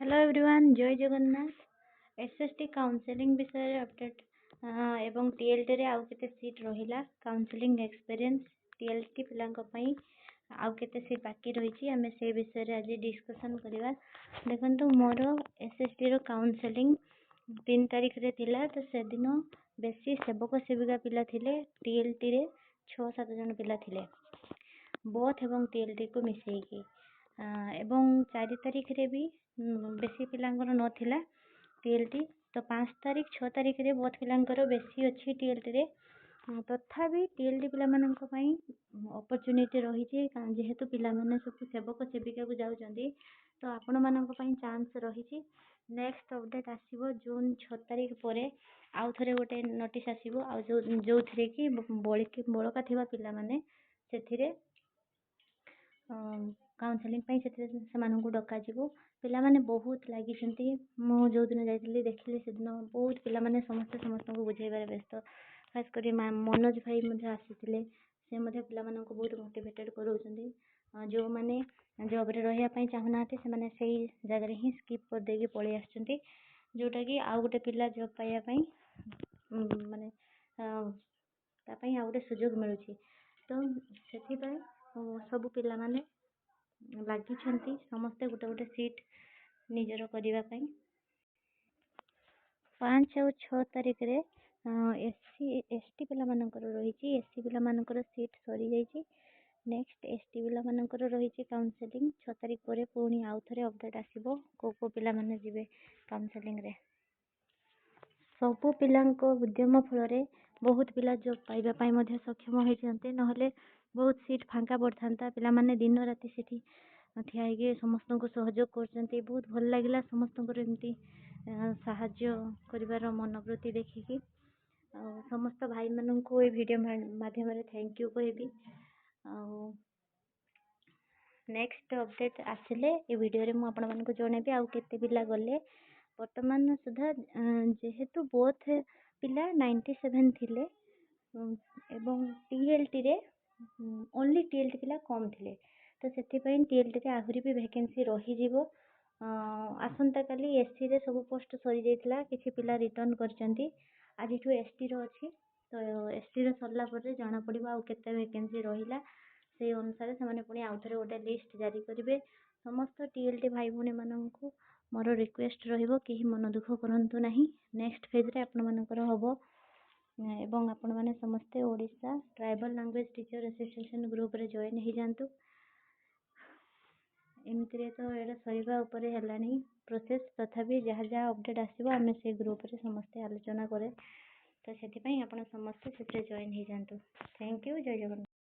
Hello everyone, जय Jagannath. SST counselling विषय update एवं टीएलटी रे आउ केते सीट रहिला काउंसलिंग एक्सपीरियंस टीएलटी पिलांक पई आउ केते सीट बाकी रहिछि हमें से विषय रे आज डिस्कशन करबा। देखंतु मोर एसएसटी रो काउंसलिंग 3 तारिख रे थिला, तो से दिन बेसी सेवक सेविका पिला थिले। टीएलटी रे 6-7 जन पिला थिले बोथ एवं टीएलटी को मिसेकी एवं 4 तारिख रे भी बेसी पिलांकर नथिला टीएलटी। तो 5 तारिख 6 तारिख रे बहुत पिलांकर बेसी अच्छी टीएलटी रे। तथापि टीएलटी पिला मानक पई अपॉर्चुनिटी रही छि, जेहेतु पिला माने सब सेवक सेविका को जाउचंदी, तो आपण मानक पई चांस रही छि। नेक्स्ट अपडेट आसीबो जून 6 तारिख परे आउ थरे गोटे नोटिस आसीबो आ जो थरे कि बळका थिबा पिला माने सेथिरे काउंसलिंग पई से मानक डका जिवो। पिला माने बहुत लागि छंती। मो जो दिन जाइतली देखली से दिन बहुत पिला माने समस्त को बुझाइबार व्यस्त। खास करी मनोज भाई मध्ये आसीथिले, से मध्ये पिला मानन को बहुत मोटिवेटेड करउछंदी। जो माने जॉब रे रहिया पई चाहनाते से माने सेही जगह रे ही स्किप कर देगी पळी आछंती, जोटा कि आ गोटे पिला जॉब पाइया पई माने ता पई आ गोटे सुजोग मिलुछि। तो सेथि पई सब पिला माने लागि छंती समस्त गोटे गोटे सीट निजर करिवा पई। 5 और 6 तारिख रे एससी एसटी पिला मानकर रहिछि, एससी पिला मानकर सीट सरी जाइछि। नेक्स्ट एसटी पिला मानकर रहिछि काउंसलिंग 6 तारिख परे पुणी आउ थरे अपडेट आसीबो को पिला माने जिवे काउंसलिंग रे। सब पिलांको उद्यम फल रे बहुत पिला जॉब पाइबा पई मध्ये सक्षम होइछन्ते, नहले बहुत सीट फांका पड़थांता। पिला माने दिन राति सेठी ठिया हेगे समस्त को सहयोग करछन्ते। बहुत भल लागिला समस्त को एमती साहाय्य करिवार मनोवृत्ति देखिकी समस्त भाई मानन को ए वीडियो माध्यम रे थैंक यू कहबी। नेक्स्ट अपडेट आसिले ए वीडियो रे मु आपण मानन को जणेबी आउ केते पिला गले। वर्तमान सुधा जेहेतु बोथ पिला 97 थिले एवं टीएलटी रे ओनली टीएलटी पिला कम थिले, तो सेति पई टीएलटी रे आहुरी भी वैकेंसी रही जिवो। आसंता काली एससी रे सब पोस्ट सरी जाइतला, किछि पिला रिटर्न करचंती। आज ठु एसटी रो अछि, तो एसटी रो सरला परे जाना पड़िबो आ केते वैकेंसी रहिला। से अनुसार से माने पुनी आउथरे गोटे लिस्ट जारी करिवे। समस्त टीएलटी भाई भूणी मानन को मोर रिक्वेस्ट रहिबो कि मन दुख करंतु नाही। नेक्स्ट फेज रे आपण मानकर हबो एवं आपण माने समस्त Odisha tribal language teacher association group रे जॉइन हे जानतु। एमती तो ये सरीवा उपरे हेलानी प्रोसेस, तथापि जहाँ जहाँ अपडेट आसीबो आमे से ग्रुप रे समस्त आलोचना करे, तो सेति पई आपण समस्त सेते जॉइन हे जानतु। थैंक यू, जय जगन्नाथ।